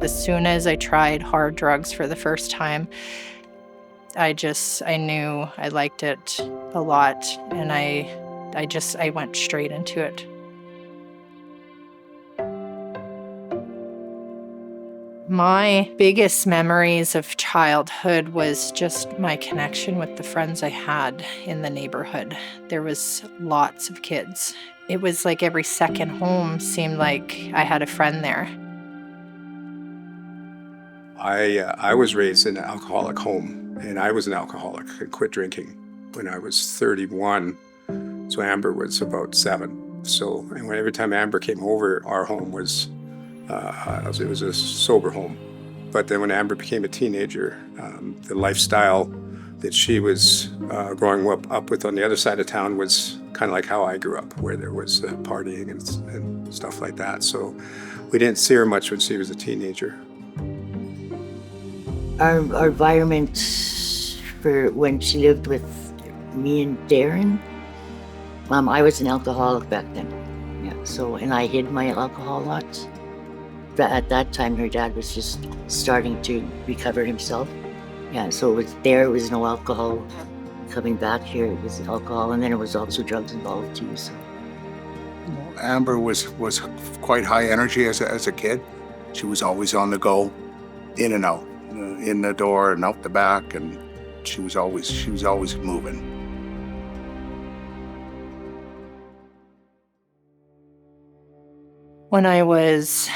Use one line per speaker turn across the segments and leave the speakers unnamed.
As soon as I tried hard drugs for the first time, I knew I liked it a lot, and I went straight into it. My biggest memories of childhood was just my connection with the friends I had in the neighborhood. There was lots of kids. It was like every second home seemed like I had a friend there.
I was raised in an alcoholic home, and I was an alcoholic. I quit drinking when I was 31, so Amber was about 7. So and every time Amber came over, our home was it was a sober home. But then when Amber became a teenager, the lifestyle that she was growing up with on the other side of town was kind of like how I grew up, where there was partying and stuff like that. So we didn't see her much when she was a teenager.
Our environment for when she lived with me and Darren, I was an alcoholic back then. Yeah, so, and I hid my alcohol a lot. At that time, her dad was just starting to recover himself. Yeah, so it was no alcohol. Coming back here, it was alcohol, and then it was also drugs involved too. So
Amber was quite high energy as a kid. She was always on the go, in and out, in the door and out the back, and she was always moving.
When I was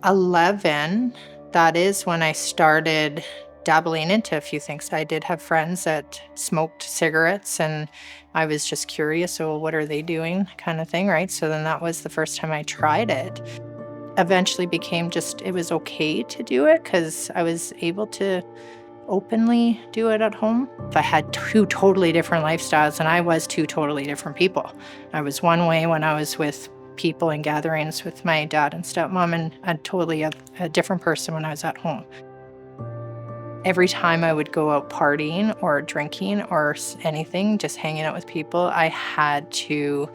11, that is when I started dabbling into a few things. I did have friends that smoked cigarettes, and I was just curious, so what are they doing kind of thing, right? So then that was the first time I tried it. Eventually became it was okay to do it because I was able to openly do it at home. I had 2 totally different lifestyles, and I was 2 totally different people. I was one way when I was with people in gatherings with my dad and stepmom, and a different person when I was at home. Every time I would go out partying or drinking or anything, just hanging out with people, I had to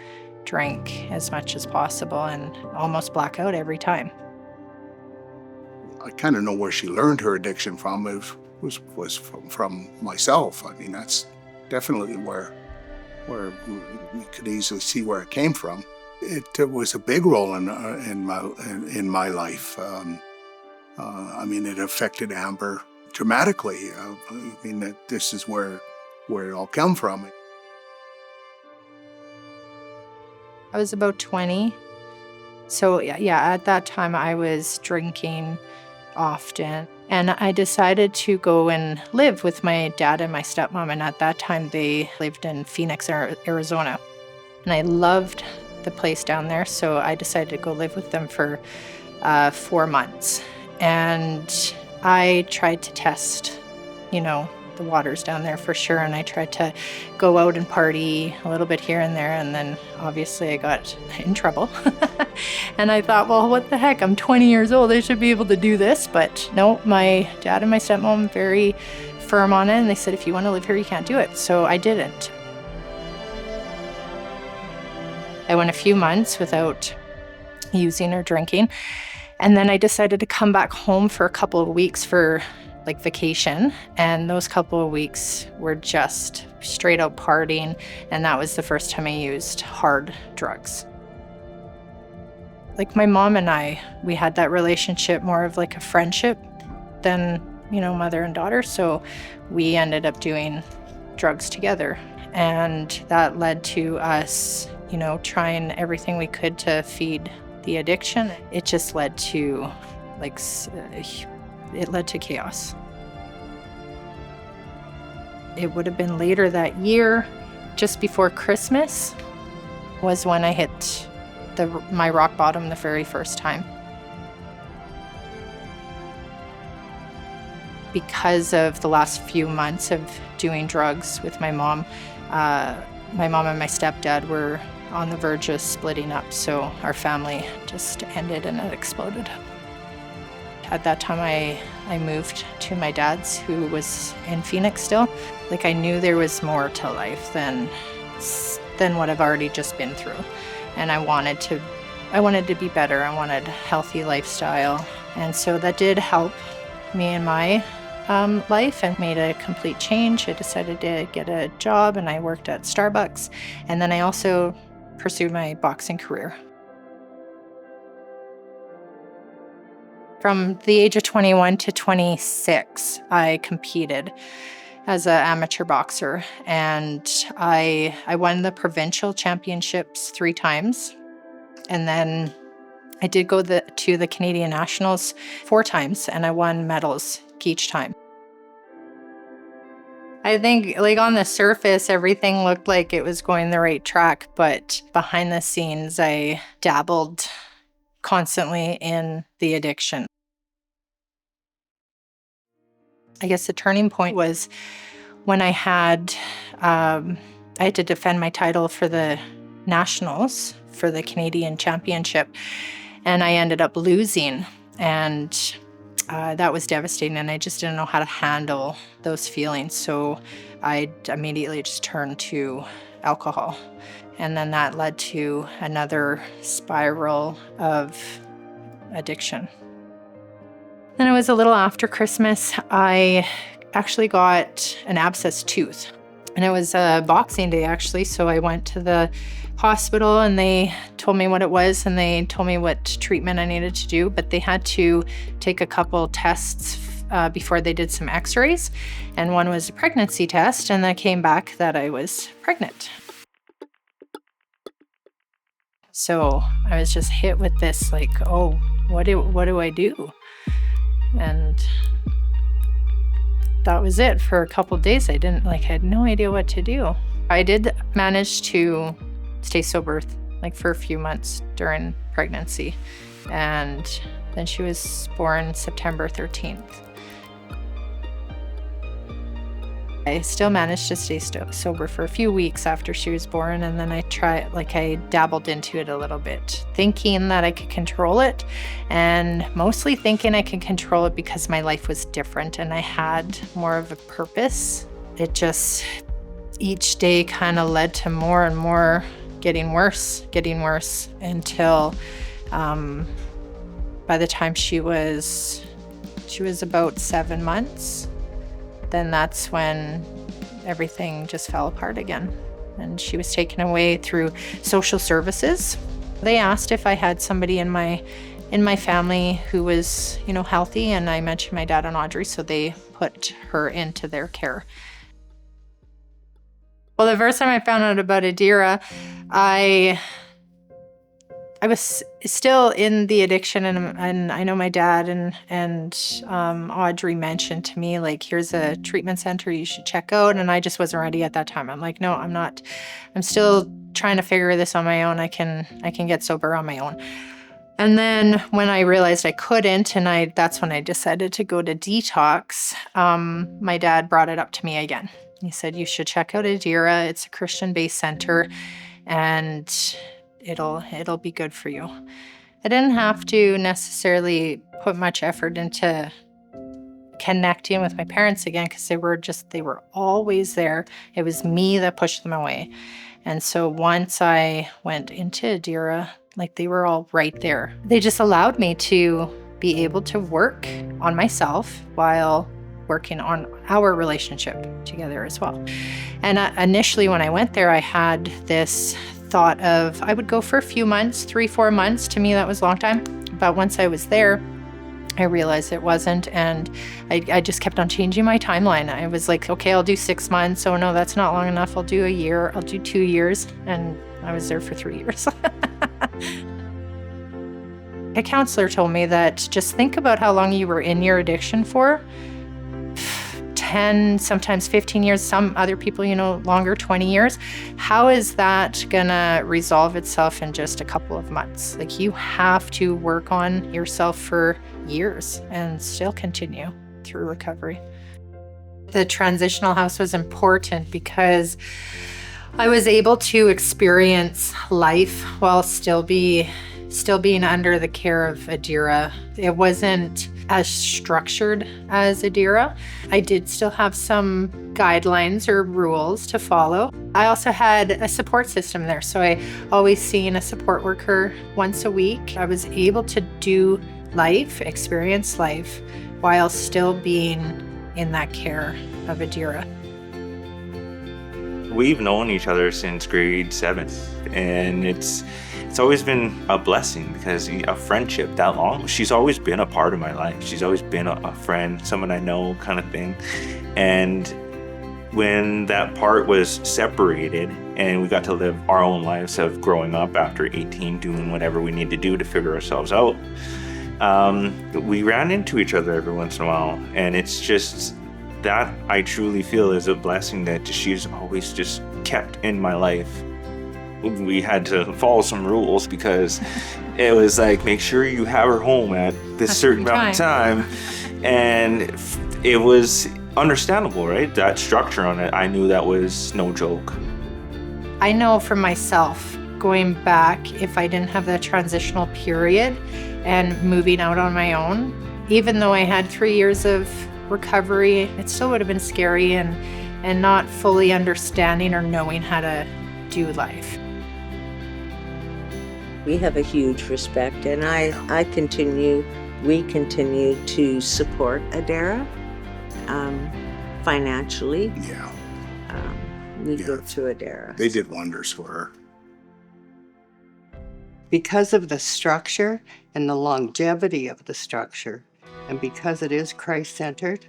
drink as much as possible and almost black out every time.
I kind of know where she learned her addiction from. It was from myself. I mean, that's definitely where we could easily see where it came from. It was a big role in my life. I mean, it affected Amber dramatically. I mean, this is where it all came from.
I was about 20. So yeah, at that time I was drinking often. And I decided to go and live with my dad and my stepmom. And at that time they lived in Phoenix, Arizona. And I loved the place down there. So I decided to go live with them for 4 months. And I tried to test, the waters down there for sure. And I tried to go out and party a little bit here and there. And then obviously I got in trouble. And I thought, well, what the heck? I'm 20 years old. I should be able to do this. But no, my dad and my stepmom very firm on it. And they said, if you want to live here, you can't do it. So I didn't. I went a few months without using or drinking. And then I decided to come back home for a couple of weeks for vacation. And those couple of weeks were just straight out partying. And that was the first time I used hard drugs. My mom and I, we had that relationship more of a friendship than, mother and daughter. So we ended up doing drugs together. And that led to us, trying everything we could to feed the addiction. It just led to chaos. It would have been later that year, just before Christmas, was when I hit my rock bottom the very first time. Because of the last few months of doing drugs with my mom and my stepdad were on the verge of splitting up, so our family just ended and it exploded. At that time, I moved to my dad's, who was in Phoenix still. I knew there was more to life than what I've already just been through. And I wanted to I wanted to be better. I wanted a healthy lifestyle. And so that did help me in my life and made a complete change. I decided to get a job and I worked at Starbucks. And then I also pursued my boxing career. From the age of 21 to 26, I competed as an amateur boxer, and I won the provincial championships 3 times. And then I did go to the Canadian Nationals 4 times, and I won medals each time. I think, like, on the surface, everything looked like it was going the right track, but behind the scenes, I dabbled constantly in the addiction. I guess the turning point was when I had to defend my title for the Nationals, for the Canadian Championship, and I ended up losing, and that was devastating, and I just didn't know how to handle those feelings, so I immediately just turned to alcohol, and then that led to another spiral of addiction. Then it was a little after Christmas, I actually got an abscessed tooth, and it was a Boxing Day actually, so I went to the hospital and they told me what it was and they told me what treatment I needed to do, but they had to take a couple tests before they did some x-rays, and one was a pregnancy test, and that came back that I was pregnant. So I was just hit with this, like, oh, what do I do? And that was it. For a couple of days, I had no idea what to do. I did manage to stay sober for a few months during pregnancy, and then she was born September 13th. I still managed to stay sober for a few weeks after she was born, and then I dabbled into it a little bit, thinking that I could control it, and mostly thinking I could control it because my life was different and I had more of a purpose. It just, each day kind of led to more and more getting worse, until by the time she was about 7 months, then that's when everything just fell apart again. And she was taken away through social services. They asked if I had somebody in my family who was, healthy, and I mentioned my dad and Audrey, so they put her into their care. Well, the first time I found out about Adeara, I was still in the addiction, and I know my dad and Audrey mentioned to me, like, here's a treatment center you should check out, and I just wasn't ready at that time. I'm like, no, I'm not. I'm still trying to figure this on my own. I can get sober on my own. And then when I realized I couldn't, and that's when I decided to go to detox, my dad brought it up to me again. He said, you should check out Adeara. It's a Christian-based center, and it'll be good for you. I didn't have to necessarily put much effort into connecting with my parents again, because they were always there. It was me that pushed them away. And so once I went into Adeara, they were all right there. They just allowed me to be able to work on myself while working on our relationship together as well. And initially when I went there, I had this thought of, I would go for a few months, 3-4 months. To me, that was a long time. But once I was there, I realized it wasn't. And I just kept on changing my timeline. I was like, okay, I'll do 6 months. Oh no, that's not long enough. I'll do a year. I'll do 2 years. And I was there for 3 years. A counselor told me that just think about how long you were in your addiction for. 10, sometimes 15 years, some other people, longer, 20 years. How is that gonna resolve itself in just a couple of months? You have to work on yourself for years and still continue through recovery. The transitional house was important because I was able to experience life while still being under the care of Adeara. It wasn't as structured as Adeara. I did still have some guidelines or rules to follow. I also had a support system there, so I always seen a support worker once a week. I was able to do life, experience life, while still being in that care of Adeara.
We've known each other since grade 7, and it's always been a blessing because a friendship that long, she's always been a part of my life. She's always been a friend, someone I know kind of thing. And when that part was separated and we got to live our own lives of growing up after 18, doing whatever we need to do to figure ourselves out, we ran into each other every once in a while. And it's just that I truly feel is a blessing that she's always just kept in my life. We had to follow some rules because it was like, make sure you have her home at this certain amount of time. And it was understandable, right? That structure on it, I knew that was no joke.
I know for myself, going back, if I didn't have that transitional period and moving out on my own, even though I had 3 years of recovery, it still would have been scary and not fully understanding or knowing how to do life.
We have a huge respect, and we continue to support Adeara financially.
Yeah,
We go to Adeara.
they did wonders for her.
Because of the structure and the longevity of the structure, and because it is Christ-centered,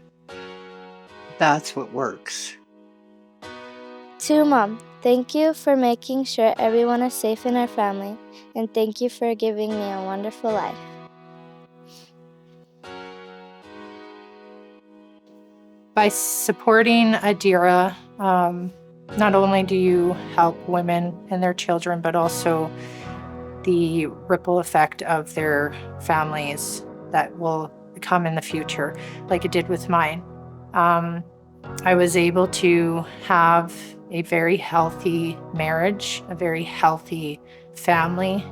that's what works.
To Mom, thank you for making sure everyone is safe in our family, and thank you for giving me a wonderful life.
By supporting Adeara, not only do you help women and their children, but also the ripple effect of their families that will come in the future, like it did with mine. I was able to have a very healthy marriage, a very healthy family,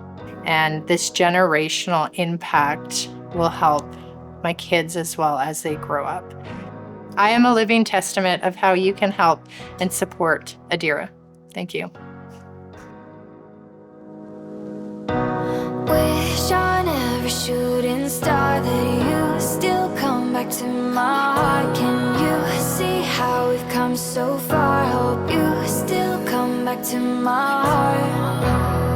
and this generational impact will help my kids as well as they grow up. I am a living testament of how you can help and support Adeara. Thank you.
Wish on every shooting star that you still come back to my heart. Can you see how we've come so far? Hope you still come back to my heart.